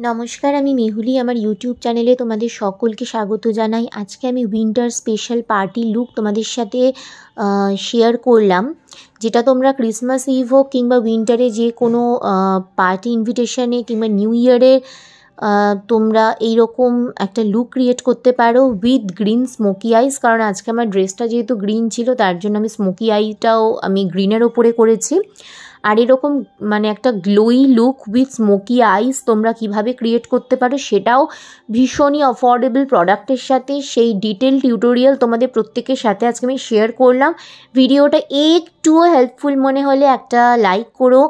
নমস্কার, আমি মেহুলি। আমার ইউটিউব চ্যানেলে তোমাদের সকলকে স্বাগত জানাই। আজকে আমি উইন্টার স্পেশাল পার্টি লুক তোমাদের সাথে শেয়ার করলাম, যেটা তোমরা ক্রিসমাস ইভ হোক কিংবা উইন্টারে যে কোনো পার্টি ইনভিটেশনে কিংবা নিউ ইয়ারে তোমরা এইরকম একটা লুক ক্রিয়েট করতে পারো উইথ গ্রিন স্মোকি আইস। কারণ আজকে আমার ড্রেসটা যেহেতু গ্রিন ছিল, তার জন্য আমি স্মোকি আইটাও আমি গ্রিনের ওপরে করেছি। আর এরকম মানে একটা গ্লোই লুক উইথ স্মোকি আইস তোমরা কিভাবে ক্রিয়েট করতে পারো সেটাও ভীষণই অ্যাফোর্ডেবল প্রোডাক্টের সাথে, সেই ডিটেল টিউটোরিয়াল তোমাদের প্রত্যেকের সাথে আজকে আমি শেয়ার করলাম। ভিডিওটা একটুও হেল্পফুল মনে হলে একটা লাইক করো,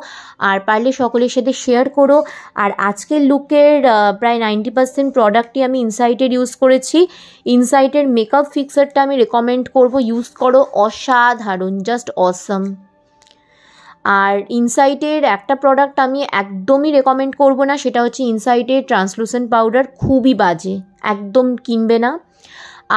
আর পারলে সকলের সাথে শেয়ার করো। আর আজকের লুকের প্রায় 90% প্রোডাক্টই আমি ইনসাইটের ইউজ করেছি। ইনসাইটের মেকআপ ফিক্সারটা আমি রেকমেন্ড করব, ইউজ করো, অসাধারণ, জাস্ট অসম। আর ইনসাইটের একটা প্রোডাক্ট আমি একদমই রেকমেন্ড করব না, সেটা হচ্ছে ইনসাইটের ট্রান্সলুসেন্ট পাউডার। খুবই বাজে, একদম কিনবে না।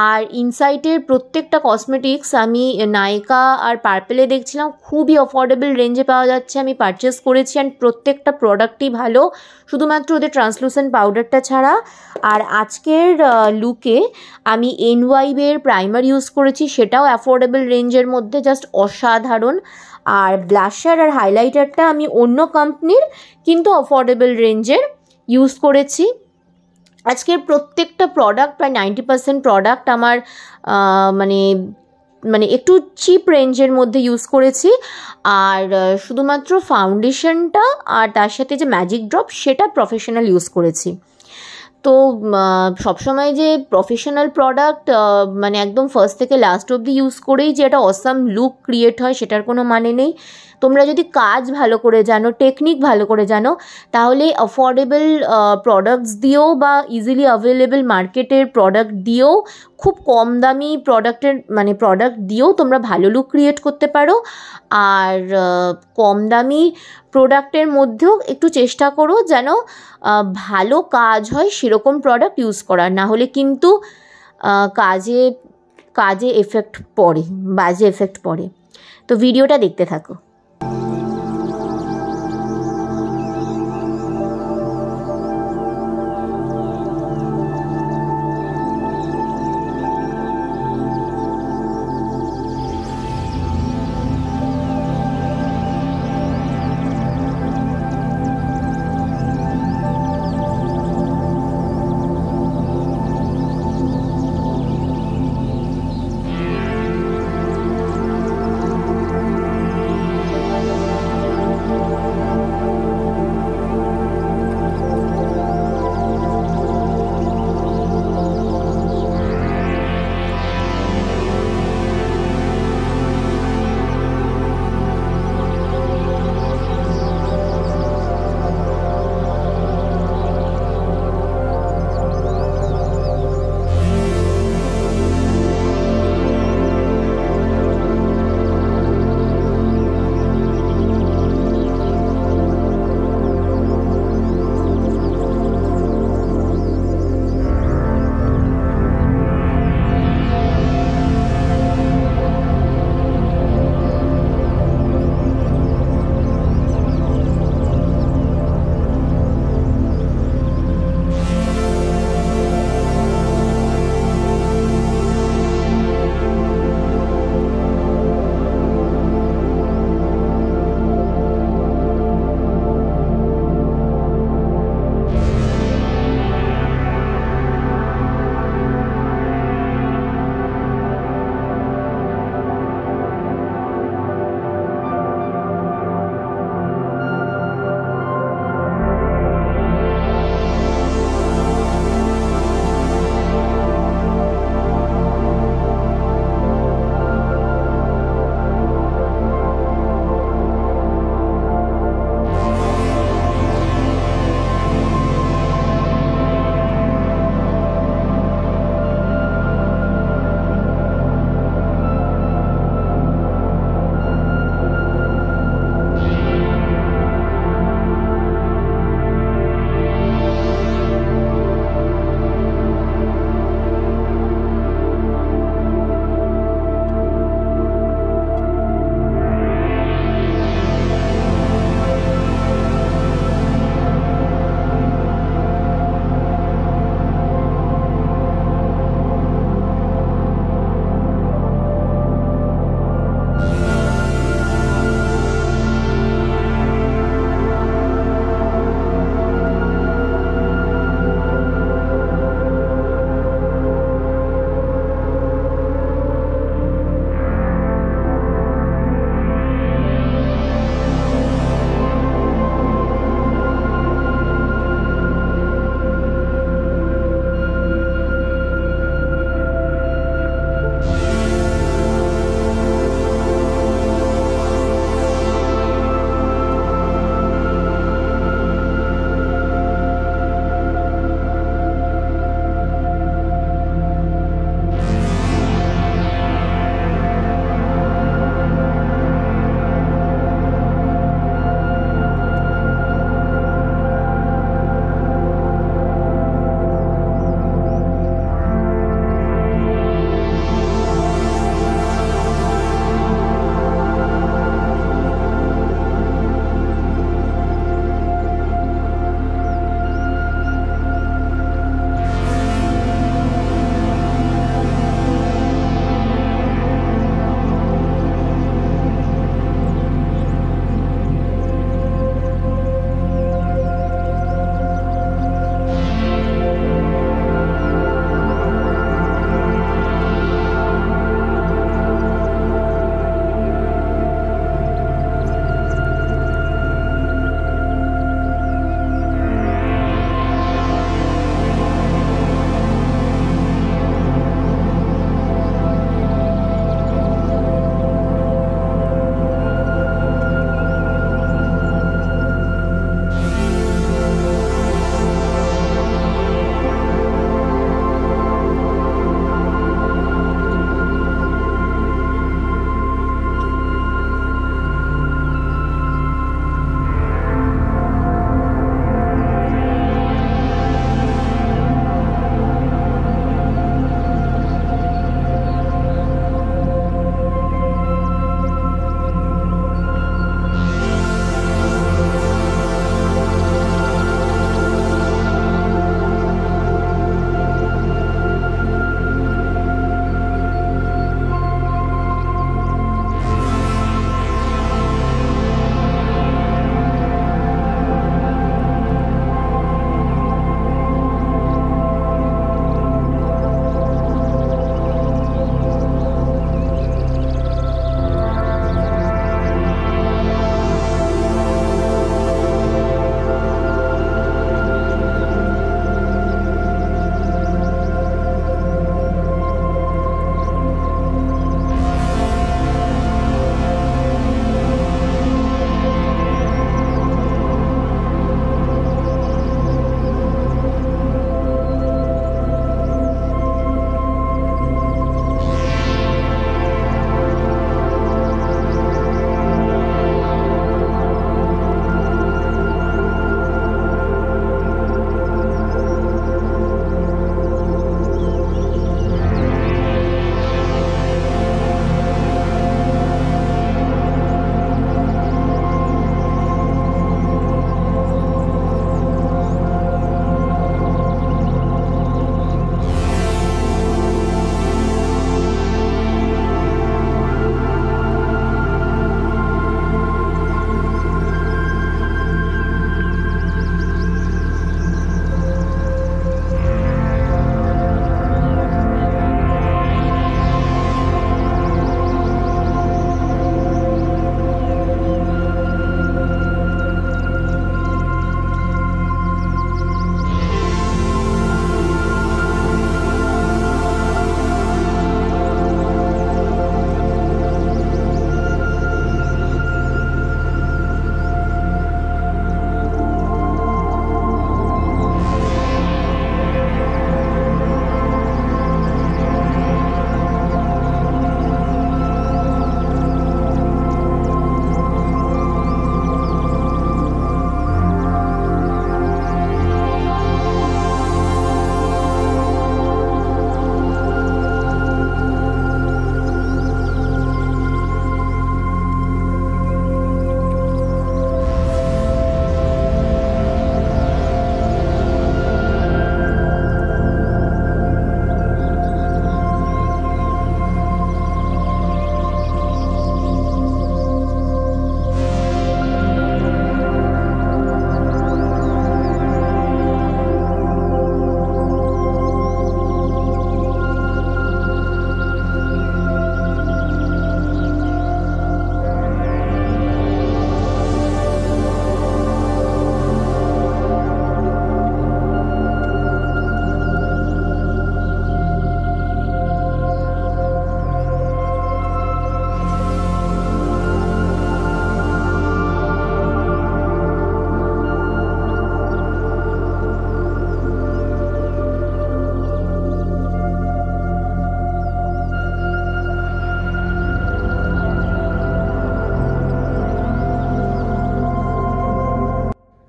আর ইনসাইটের প্রত্যেকটা কসমেটিক্স আমি নায়কা আর পার্পেলে দেখছিলাম, খুবই অ্যাফোর্ডেবল রেঞ্জে পাওয়া যাচ্ছে, আমি পারচেস করেছি। অ্যান্ড প্রত্যেকটা প্রোডাক্টই ভালো, শুধুমাত্র ওদের ট্রান্সলুসেন্ট পাউডারটা ছাড়া। আর আজকের লুকে আমি এনওয়াইবের প্রাইমার ইউজ করেছি, সেটাও অ্যাফোর্ডেবল রেঞ্জের মধ্যে, জাস্ট অসাধারণ। আর ব্লাশার আর হাইলাইটারটা আমি অন্য কোম্পানির কিন্তু অ্যাফোর্ডেবল রেঞ্জের ইউজ করেছি। আজকের প্রত্যেকটা প্রোডাক্ট, প্রায় 90% প্রোডাক্ট আমার মানে একটু চিপ রেঞ্জের মধ্যে ইউজ করেছি। আর শুধুমাত্র ফাউন্ডেশনটা আর তার সাথে যে ম্যাজিক ড্রপ, সেটা প্রফেশনাল ইউজ করেছি। তো সবসময় যে প্রফেশনাল প্রোডাক্ট মানে একদম ফার্স্ট থেকে লাস্ট অবধি ইউজ করেই যে একটা অসাম লুক ক্রিয়েট হয়, সেটার কোনো মানে নেই। তোমরা যদি কাজ ভালো করে জানো, টেকনিক ভালো করে জানো, তাহলে অ্যাফোর্ডেবল প্রোডাক্টস দিয়েও বা ইজিলি অ্যাভেলেবল মার্কেটের প্রোডাক্ট দিয়েও, খুব কম দামি প্রোডাক্ট দিয়েও তোমরা ভালো লুক ক্রিয়েট করতে পারো। আর কম দামি প্রোডাক্টের মধ্যেও একটু চেষ্টা করো যেন ভালো কাজ হয় সেরকম প্রোডাক্ট ইউজ করার, না হলে কিন্তু কাজে এফেক্ট পড়ে, বাজে এফেক্ট পড়ে। তো ভিডিওটা দেখতে থাকো।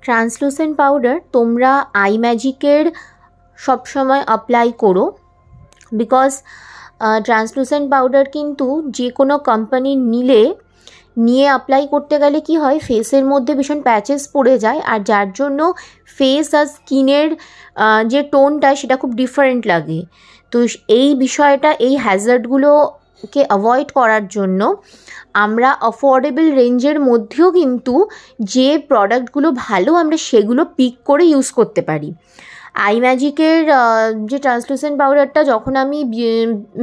ট্রান্সলুসেন্ট পাউডার তোমরা আই ম্যাজিকের সবসময় অ্যাপ্লাই করো, বিকজ ট্রান্সলুসেন্ট পাউডার কিন্তু যে কোনো কোম্পানির নিয়ে অ্যাপ্লাই করতে গেলে কি হয়, ফেসের মধ্যে ভীষণ প্যাচেস পড়ে যায়, আর যার জন্য ফেস আর স্কিনের যে টোনটা সেটা খুব ডিফারেন্ট লাগে। তো এই বিষয়টা, এই হ্যাজার্ডগুলোকে অ্যাভয়েড করার জন্য আমরা অ্যাফোর্ডেবল রেঞ্জের মধ্যেও কিন্তু যে প্রোডাক্টগুলো ভালো আমরা সেগুলো পিক করে ইউজ করতে পারি। আই ম্যাজিকের যে ট্রান্সলুসেন্ট পাউডারটা যখন আমি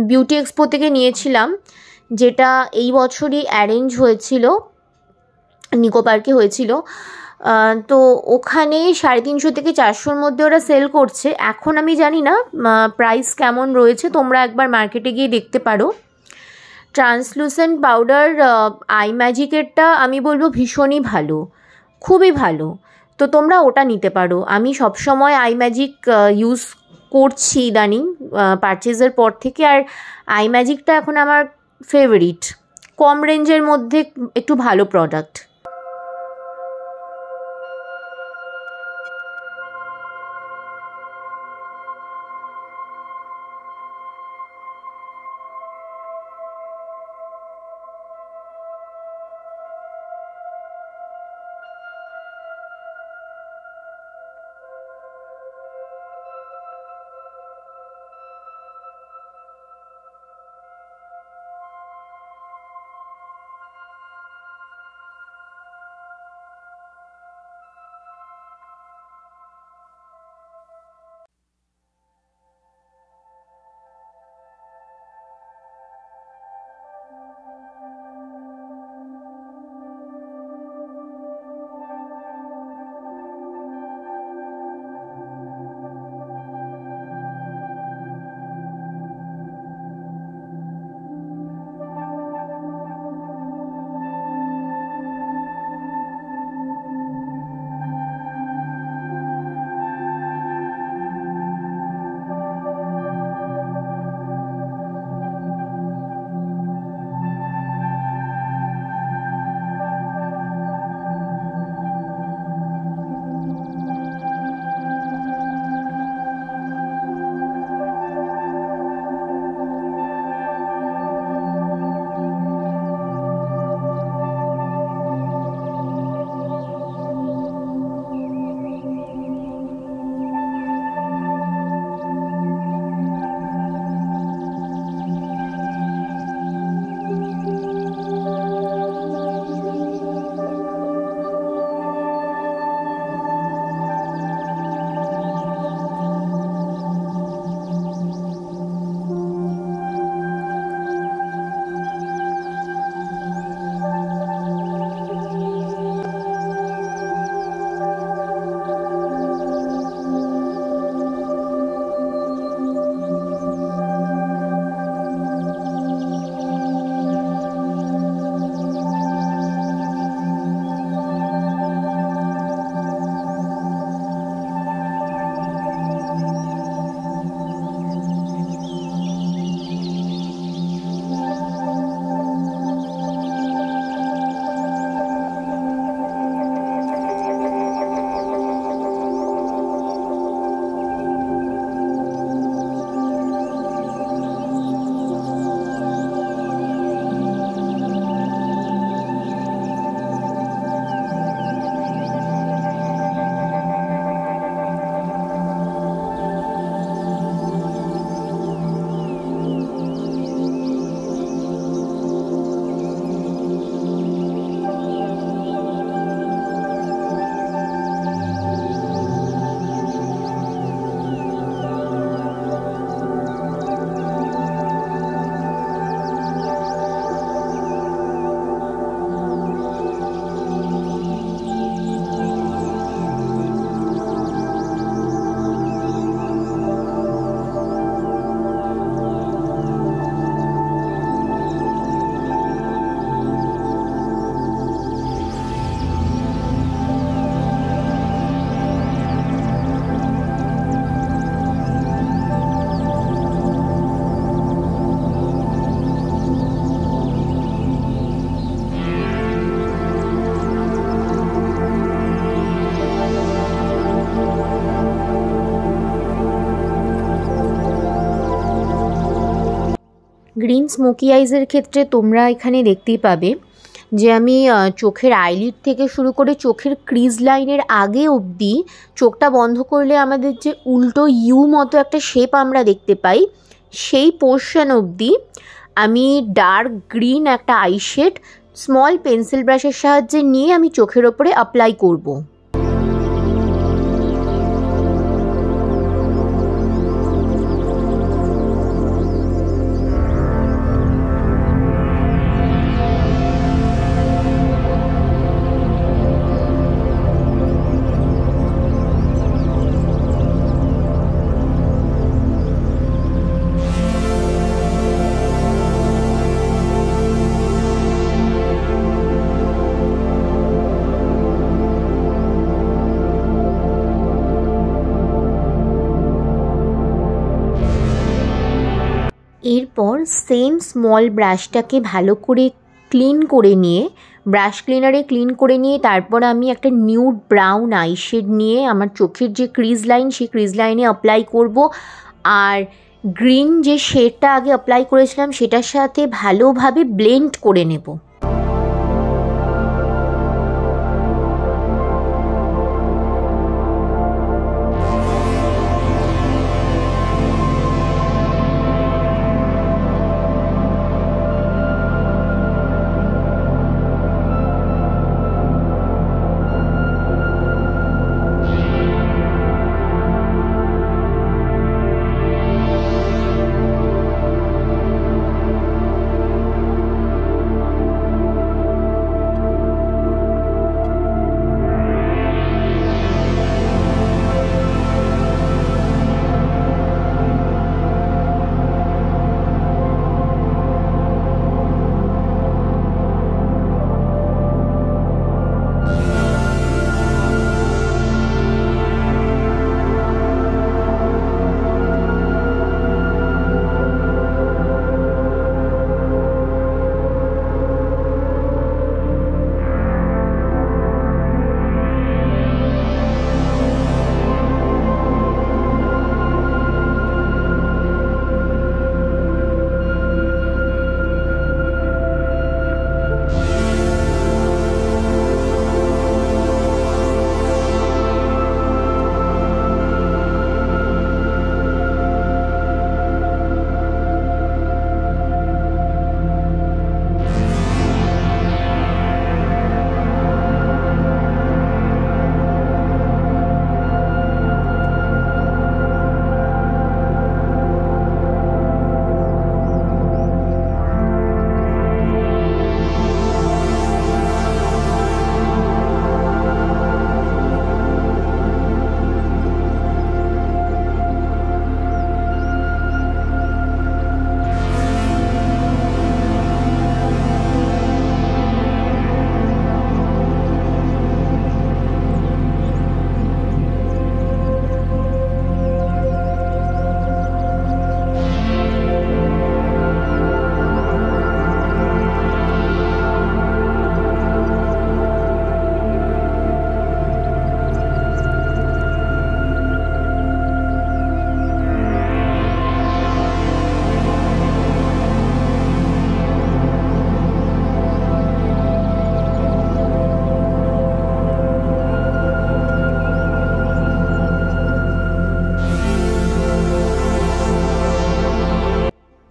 বিউটি এক্সপো থেকে নিয়েছিলাম, যেটা এই বছরই অ্যারেঞ্জ হয়েছিল, নিকো পার্কে হয়েছিল, তো ওখানে 350 থেকে 400-র মধ্যে ওরা সেল করছে। এখন আমি জানি না প্রাইস কেমন রয়েছে, তোমরা একবার মার্কেটে গিয়ে দেখতে পারো। ট্রান্সলুসেন্ট পাউডার আই ম্যাজিকেরটা আমি বলবো ভীষণই ভালো, খুবই ভালো, তো তোমরা ওটা নিতে পারো। আমি সবসময় আই ম্যাজিক ইউজ করছি ইদানিং পারচেজের পর থেকে, আর আই ম্যাজিকটা এখন আমার ফেভারিট, কম রেঞ্জের মধ্যে একটু ভালো প্রোডাক্ট। গ্রিন স্মোকি আইজের ক্ষেত্রে তোমরা এখানে দেখতেই পাবে যে আমি চোখের আইলিড থেকে শুরু করে চোখের ক্রিজ লাইনের আগে অবধি, চোখটা বন্ধ করলে আমাদের যে উল্টো ইউ মতো একটা শেপ আমরা দেখতে পাই, সেই পোর্শন অবধি আমি ডার্ক গ্রিন একটা আইশেড স্মল পেন্সিল ব্রাশের সাহায্যে নিয়ে আমি চোখের ওপরে অ্যাপ্লাই করব। এরপর সেম স্মল ব্রাশটাকে ভালো করে ক্লিন করে নিয়ে, ব্রাশ ক্লিনারে ক্লিন করে নিয়ে, তারপর আমি একটা নিউড ব্রাউন আইশেড নিয়ে আমার চোখের যে ক্রিজ লাইন, সেই ক্রিজ লাইনে অ্যাপ্লাই করব। আর গ্রিন যে শেডটা আগে অ্যাপ্লাই করেছিলাম সেটার সাথে ভালোভাবে ব্লেন্ড করে নেব।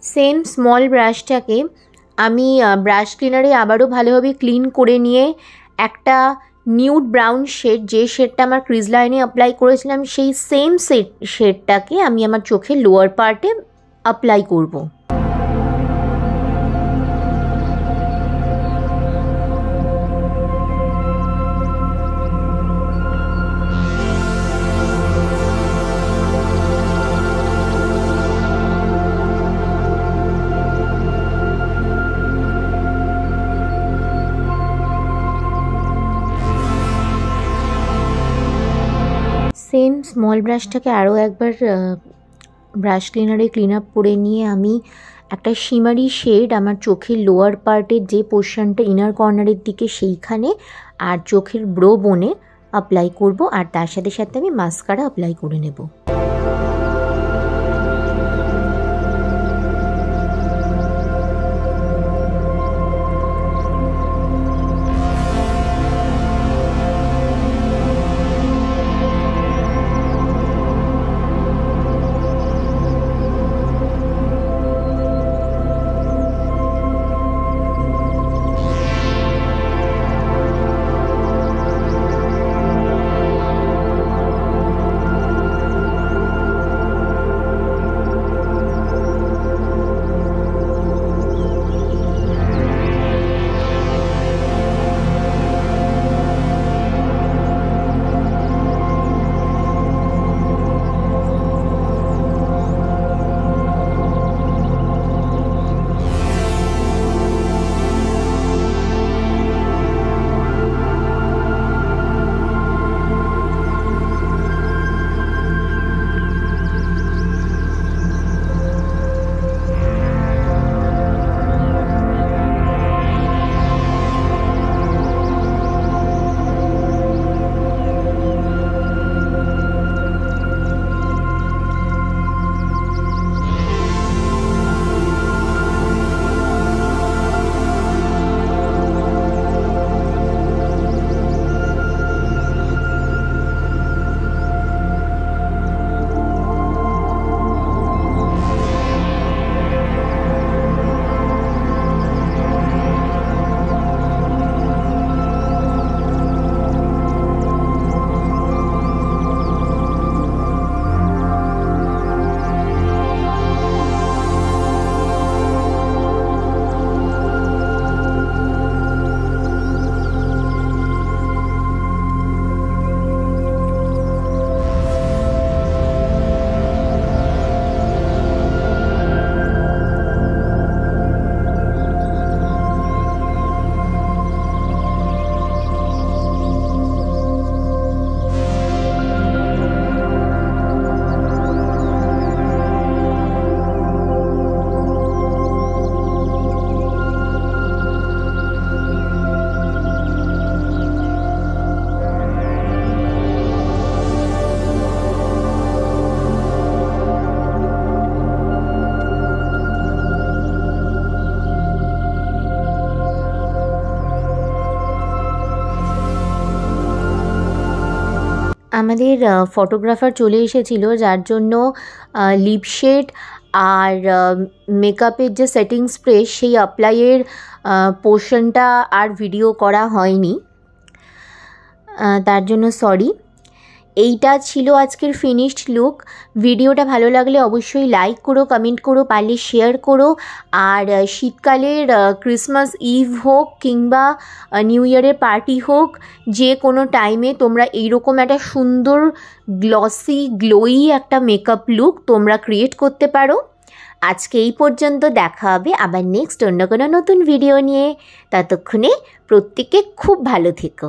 সেম স্মল ব্রাশটাকে আমি ব্রাশ ক্লিনারে আবারও ভালোভাবে ক্লিন করে নিয়ে একটা নিউড ব্রাউন শেড, যে শেডটা আমার ক্রিজ লাইনে অ্যাপ্লাই করেছিলাম, সেই সেম শেডটাকে আমি আমার চোখের লোয়ার পার্টে অ্যাপ্লাই করব। সেম স্মল ব্রাশটাকে আরও একবার ব্রাশ ক্লিনারে ক্লিন আপ করে নিয়ে আমি একটা শিমারি শেড আমার চোখের লোয়ার পার্টের যে পোর্শনটা ইনার কর্নারের দিকে সেইখানে আর চোখের ব্রো বোনে অ্যাপ্লাই করব, আর তার সাথে সাথে আমি মাস্কারা অ্যাপ্লাই করে নেব। আমাদের ফটোগ্রাফার চলে এসেছিল, যার জন্য লিপ শেড আর মেকআপের যে সেটিং স্প্রে সেই অ্যাপ্লাইয়ের পোর্শনটা আর ভিডিও করা হয়নি, তার জন্য সরি। এইটা ছিল আজকের ফিনিশড লুক। ভিডিওটা ভালো লাগলে অবশ্যই লাইক করো, কমেন্ট করো, পারলে শেয়ার করো। আর শীতকালের ক্রিসমাস ইভ হোক কিংবা নিউ ইয়ারের পার্টি হোক, যে কোনো টাইমে তোমরা এইরকম একটা সুন্দর গ্লসি গ্লোয়ি একটা মেকআপ লুক তোমরা ক্রিয়েট করতে পারো। আজকে এই পর্যন্ত, দেখা হবে আবার নেক্সট অন্য কোনো নতুন ভিডিও নিয়ে। ততক্ষণে প্রত্যেকে খুব ভালো থেকো।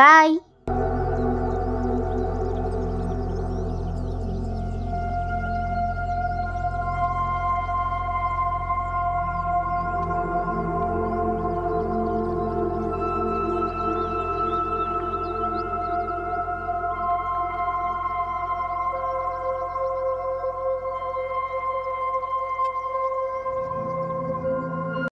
বাই।